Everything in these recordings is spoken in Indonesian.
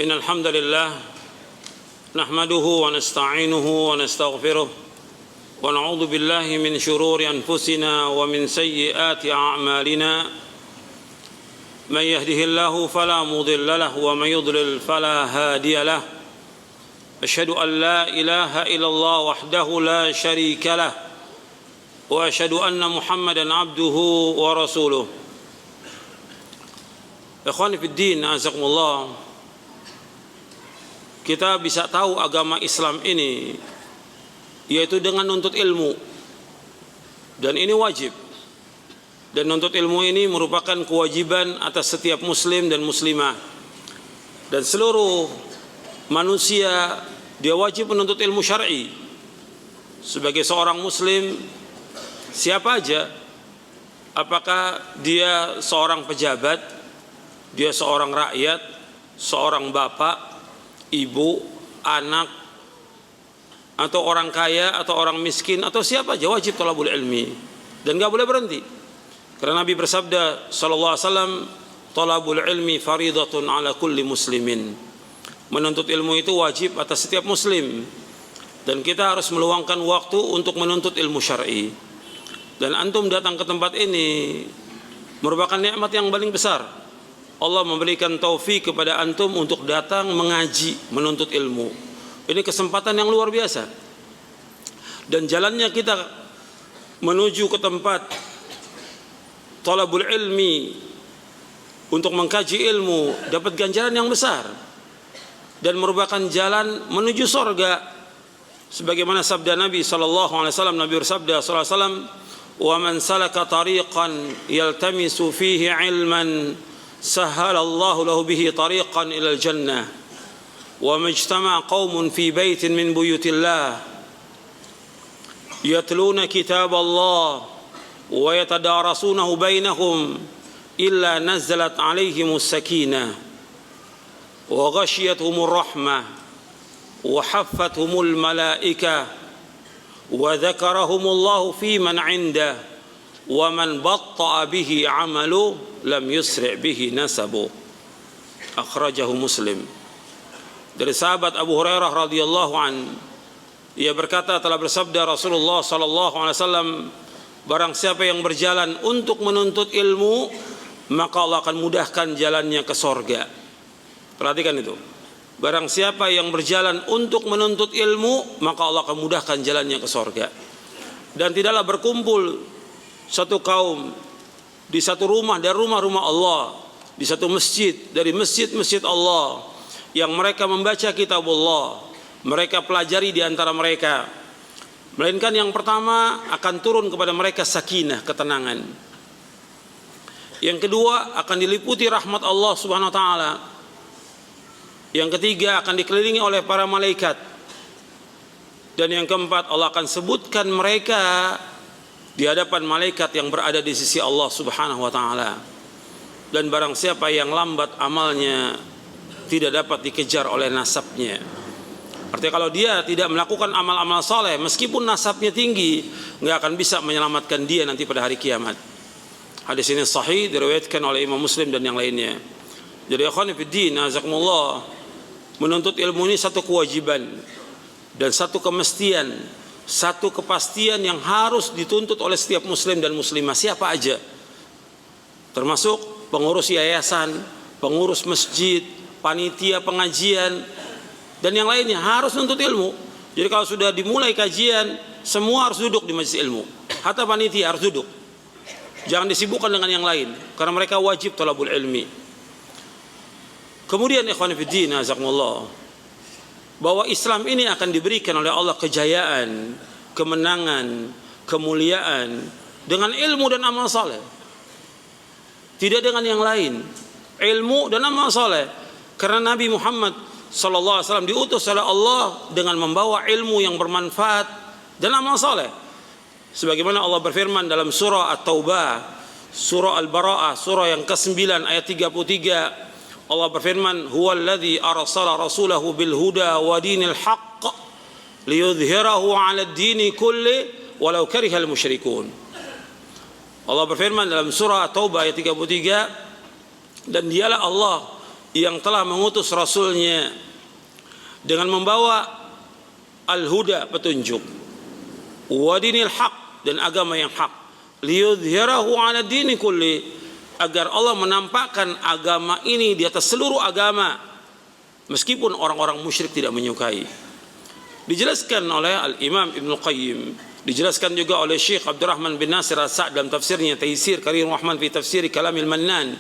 إن الحمد لله نحمده ونستعينه ونستغفره ونعوذ بالله من شرور أنفسنا ومن سيئات أعمالنا من يهده الله فلا مضل له ومن يضلل فلا هادي له أشهد أن لا إله إلا الله وحده لا شريك له وأشهد أن محمدا عبده ورسوله. Ikhwani fid din, azakumullah. Kita bisa tahu agama Islam ini yaitu dengan nuntut ilmu, dan ini wajib. Dan nuntut ilmu ini merupakan kewajiban atas setiap muslim dan muslimah. Dan seluruh manusia dia wajib menuntut ilmu syar'i. Sebagai seorang muslim, siapa aja, apakah dia seorang pejabat, dia seorang rakyat, seorang bapak, ibu, anak, atau orang kaya, atau orang miskin, atau siapa aja, wajib thalabul ilmi. Dan gak boleh berhenti. Karena Nabi bersabda sallallahu alaihi wasallam, thalabul ilmi faridatun ala kulli muslimin. Menuntut ilmu itu wajib atas setiap muslim. Dan kita harus meluangkan waktu untuk menuntut ilmu syar'i. Dan antum datang ke tempat ini merupakan nikmat yang paling besar. Allah memberikan taufik kepada antum untuk datang mengaji, menuntut ilmu. Ini kesempatan yang luar biasa. Dan jalannya kita menuju ke tempat thalabul ilmi untuk mengkaji ilmu, dapat ganjaran yang besar dan merupakan jalan menuju surga. Sebagaimana sabda Nabi sallallahu alaihi wasallam, Nabi bersabda sallallahu alaihi wasallam, "Wa man salaka tariqan yaltamisu fihi ilman sahhalallahu lahu bihi tariqan ila al-jannah wa majtama'a qaumun fi baitin min buyutillah yatluna kitab Allah wa yatadarasunahu bainahum illa nazalat alaihimus sakinah wa ghashiyatuhumur rahmah wa haffathumul malaikah wa dzakarahumullahu fi man 'indah wa man batta'a bihi 'amalu lam yusri' bihi nasabu." Akhrajahu Muslim. Dari sahabat Abu Hurairah radhiyallahu an, ia berkata, telah bersabda Rasulullah sallallahu alaihi wasallam, barang siapa yang berjalan untuk menuntut ilmu, maka Allah akan mudahkan jalannya ke sorga. Perhatikan itu. Barang siapa yang berjalan untuk menuntut ilmu, maka Allah akan mudahkan jalannya ke sorga. Dan tidaklah berkumpul satu kaum di satu rumah dari rumah-rumah Allah, di satu masjid dari masjid-masjid Allah, yang mereka membaca kitab Allah, mereka pelajari di antara mereka, melainkan yang pertama akan turun kepada mereka sakinah, ketenangan. Yang kedua akan diliputi rahmat Allah Subhanahu wa taala. Yang ketiga akan dikelilingi oleh para malaikat. Dan yang keempat, Allah akan sebutkan mereka di hadapan malaikat yang berada di sisi Allah Subhanahu wa taala. Dan barang siapa yang lambat amalnya, tidak dapat dikejar oleh nasabnya. Artinya kalau dia tidak melakukan amal-amal saleh, meskipun nasabnya tinggi, nggak akan bisa menyelamatkan dia nanti pada hari kiamat. Hadis ini sahih, diriwayatkan oleh Imam Muslim dan yang lainnya. Jadi ikhwani fid din, azakumullah, menuntut ilmu ini satu kewajiban dan satu kemestian, satu kepastian yang harus dituntut oleh setiap muslim dan muslimah, siapa aja, termasuk pengurus yayasan, pengurus masjid, panitia pengajian, dan yang lainnya harus nuntut ilmu. Jadi kalau sudah dimulai kajian, semua harus duduk di majelis ilmu. Hatta panitia harus duduk. Jangan disibukkan dengan yang lain, karena mereka wajib thalabul ilmi. Kemudian ikhwan fillah, azakumullah, bahwa Islam ini akan diberikan oleh Allah kejayaan, kemenangan, kemuliaan dengan ilmu dan amal saleh. Tidak dengan yang lain. Ilmu dan amal saleh. Karena Nabi Muhammad sallallahu alaihi wasallam diutus oleh Allah dengan membawa ilmu yang bermanfaat dan amal saleh. Sebagaimana Allah berfirman dalam surah At-Taubah, surah Al-Bara'ah, surah yang ke-9 ayat 33. Allah berfirman, "Huwallazi arsala rasulahu bil huda wa dinil haqq liyudhhirahu 'ala ad-dini kulli walau karihal musyrikun." Allah berfirman dalam surah At-Taubah ayat 33, dan dialah Allah yang telah mengutus Rasulnya dengan membawa al-huda, petunjuk, wa dinil haq, dan agama yang hak, liyudhhirahu 'ala dini kulli, agar Allah menampakkan agama ini di atas seluruh agama meskipun orang-orang musyrik tidak menyukai. Dijelaskan oleh Al-Imam Ibnu Qayyim, dijelaskan juga oleh Syekh Abdurrahman bin Nasir As-Sa'd dalam tafsirnya Taisir Karim Rahman fi Tafsir Kalamil Mannan.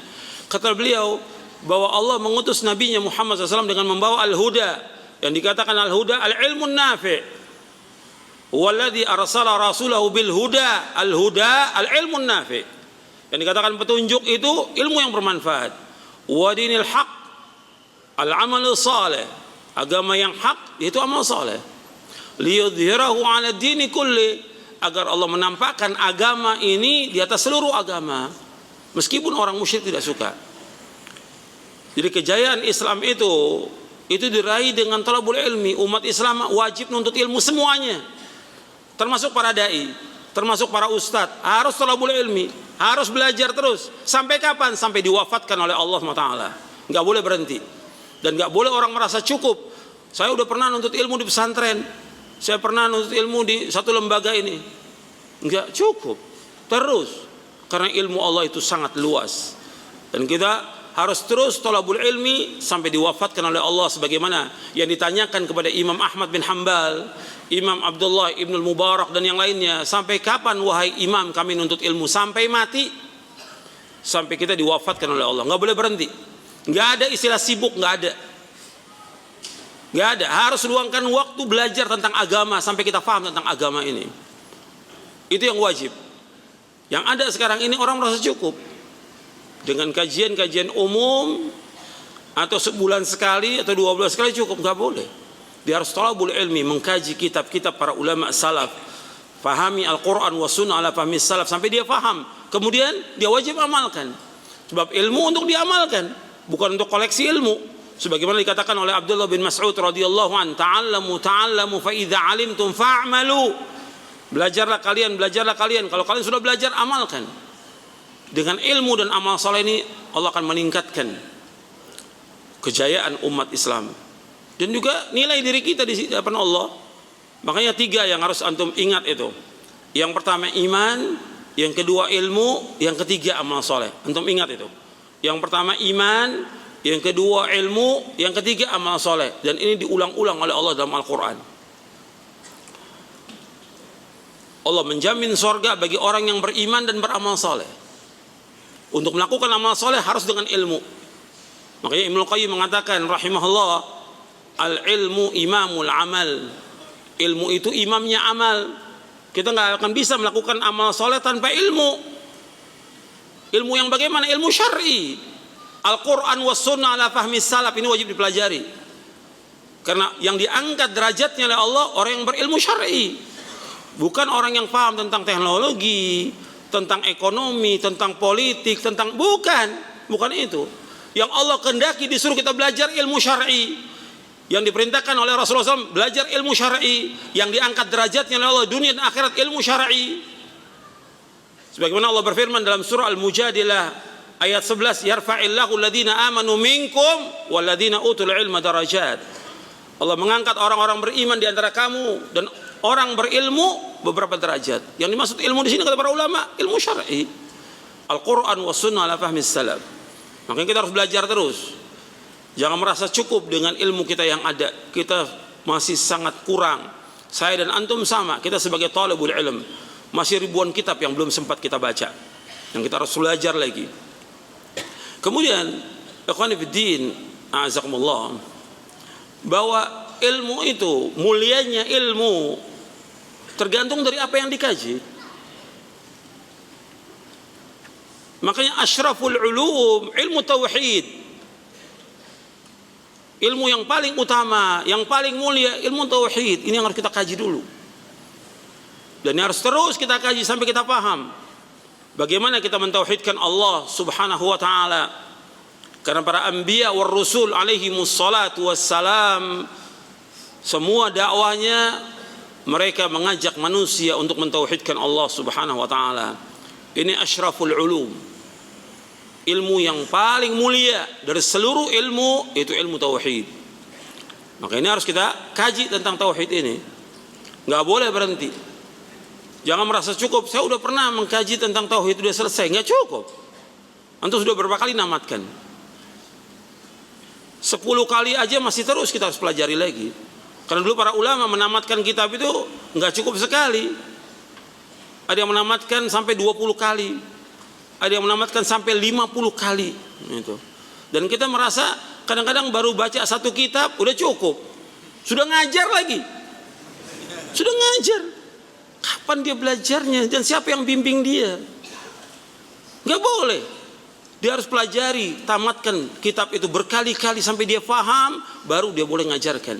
Kata beliau bahwa Allah mengutus nabinya Muhammad SAW dengan membawa al-huda, yang dikatakan al-huda al-ilmun nafi', walladzi arsala rasulahu bil huda, al-huda al-ilmun nafi', yang dikatakan petunjuk itu ilmu yang bermanfaat, wa dinil haq al-amal salih, agama yang hak yaitu amal saleh, liyudhhirahu 'ala dini kulli, agar Allah menampakkan agama ini di atas seluruh agama meskipun orang musyrik tidak suka. Jadi kejayaan Islam itu diraih dengan talabul ilmi. Umat Islam wajib menuntut ilmu semuanya, termasuk para dai, termasuk para ustadz, harus talabul ilmi, harus belajar terus. Sampai kapan? Sampai diwafatkan oleh Allah SWT. Nggak boleh berhenti. Dan nggak boleh orang merasa cukup. Saya udah pernah nuntut ilmu di pesantren, saya pernah nuntut ilmu di satu lembaga ini. Nggak cukup. Terus, karena ilmu Allah itu sangat luas. Dan kita harus terus thalabul ilmi sampai diwafatkan oleh Allah, sebagaimana yang ditanyakan kepada Imam Ahmad bin Hanbal, Imam Abdullah ibn Mubarak dan yang lainnya, sampai kapan wahai imam kami nuntut ilmu? Sampai mati, sampai kita diwafatkan oleh Allah. Nggak boleh berhenti. Nggak ada istilah sibuk, nggak ada. Nggak ada. Harus luangkan waktu belajar tentang agama sampai kita paham tentang agama ini. Itu yang wajib. Yang ada sekarang ini orang merasa cukup dengan kajian-kajian umum, atau sebulan sekali atau 2 bulan sekali cukup. Nggak boleh. Dia harus thalabul ilmi, mengkaji kitab-kitab para ulama salaf, fahami Al-Quran wa sunnah ala fahmi salaf sampai dia faham. Kemudian dia wajib amalkan. Sebab ilmu untuk diamalkan, bukan untuk koleksi ilmu. Sebagaimana dikatakan oleh Abdullah bin Mas'ud radhiyallahu an, ta'allamu fa idza 'alimtum fa'malu. Belajarlah kalian. Kalau kalian sudah belajar, amalkan. Dengan ilmu dan amal saleh ini Allah akan meningkatkan kejayaan umat Islam dan juga nilai diri kita di hadapan Allah. Makanya 3 yang harus antum ingat itu. Yang pertama iman, yang kedua ilmu, yang ketiga amal saleh. Antum ingat itu. Yang pertama iman, yang kedua ilmu, yang ketiga amal saleh. Dan ini diulang-ulang oleh Allah dalam Al-Quran. Allah menjamin surga bagi orang yang beriman dan beramal saleh. Untuk melakukan amal soleh harus dengan ilmu. Makanya Ibnu Qayyim mengatakan rahimahullah, al-ilmu imamul amal. Ilmu itu imamnya amal. Kita nggak akan bisa melakukan amal soleh tanpa ilmu. Ilmu yang bagaimana? Ilmu syar'i. Al-Quran was sunnah ala fahmi salaf, ini wajib dipelajari. Karena yang diangkat derajatnya oleh Allah orang yang berilmu syar'i, bukan orang yang paham tentang teknologi, tentang ekonomi, tentang politik, bukan itu. Yang Allah kehendaki disuruh kita belajar ilmu syar'i. Yang diperintahkan oleh Rasulullah SAW belajar ilmu syar'i. Yang diangkat derajatnya oleh Allah dunia dan akhirat ilmu syar'i. Sebagaimana Allah berfirman dalam surah Al-Mujadilah ayat 11, yarfa'illahu alladhina amanu minkum walladhina utul ilma darajat. Allah mengangkat orang-orang beriman di antara kamu dan orang berilmu beberapa derajat. Yang dimaksud ilmu di sini kata para ulama, ilmu syar'i. Al-Quran wa sunnah ala fahmi salaf. Makanya kita harus belajar terus. Jangan merasa cukup dengan ilmu kita yang ada. Kita masih sangat kurang. Saya dan antum sama. Kita sebagai talibul ilm, masih ribuan kitab yang belum sempat kita baca, yang kita harus belajar lagi. Kemudian, ikhwani fiddin, a'azakumullah, bahwa ilmu itu, mulianya ilmu tergantung dari apa yang dikaji. Makanya asyraful ulum ilmu tauhid. Ilmu yang paling utama, yang paling mulia ilmu tauhid. Ini yang harus kita kaji dulu. Dan ini harus terus kita kaji sampai kita paham bagaimana kita mentauhidkan Allah Subhanahu wa taala. Karena para anbiya war rusul alaihi wassalatu wassalam, semua dakwahnya mereka mengajak manusia untuk mentauhidkan Allah Subhanahu wa taala. Ini asyraful ulum. ilmu yang paling mulia dari seluruh ilmu itu ilmu tauhid. Maka ini harus kita kaji tentang tauhid ini. Nggak boleh berhenti. Jangan merasa cukup. Saya udah pernah mengkaji tentang tauhid, udah selesai. Nggak cukup. Antum sudah berapa kali namatkan? 10 kali aja masih terus kita harus pelajari lagi. Karena dulu para ulama menamatkan kitab itu nggak cukup sekali. Ada yang menamatkan sampai 20 kali. Ada yang menamatkan sampai 50 kali. Itu. Dan kita merasa kadang-kadang baru baca satu kitab udah cukup. Sudah ngajar lagi. Sudah ngajar. Kapan dia belajarnya dan siapa yang bimbing dia? Nggak boleh. Dia harus pelajari, tamatkan kitab itu berkali-kali sampai dia faham, baru dia boleh ngajarkan.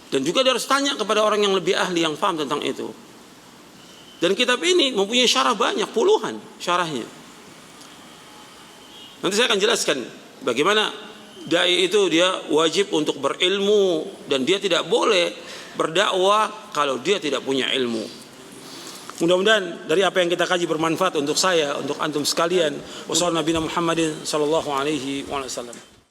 Dan juga dia harus tanya kepada orang yang lebih ahli yang faham tentang itu. Dan kitab ini mempunyai syarah banyak, puluhan syarahnya. Nanti saya akan jelaskan bagaimana dai itu dia wajib untuk berilmu dan dia tidak boleh berdakwah kalau dia tidak punya ilmu. Mudah-mudahan dari apa yang kita kaji bermanfaat untuk saya, untuk antum sekalian. Wassalamualaikum warahmatullahi wabarakatuh.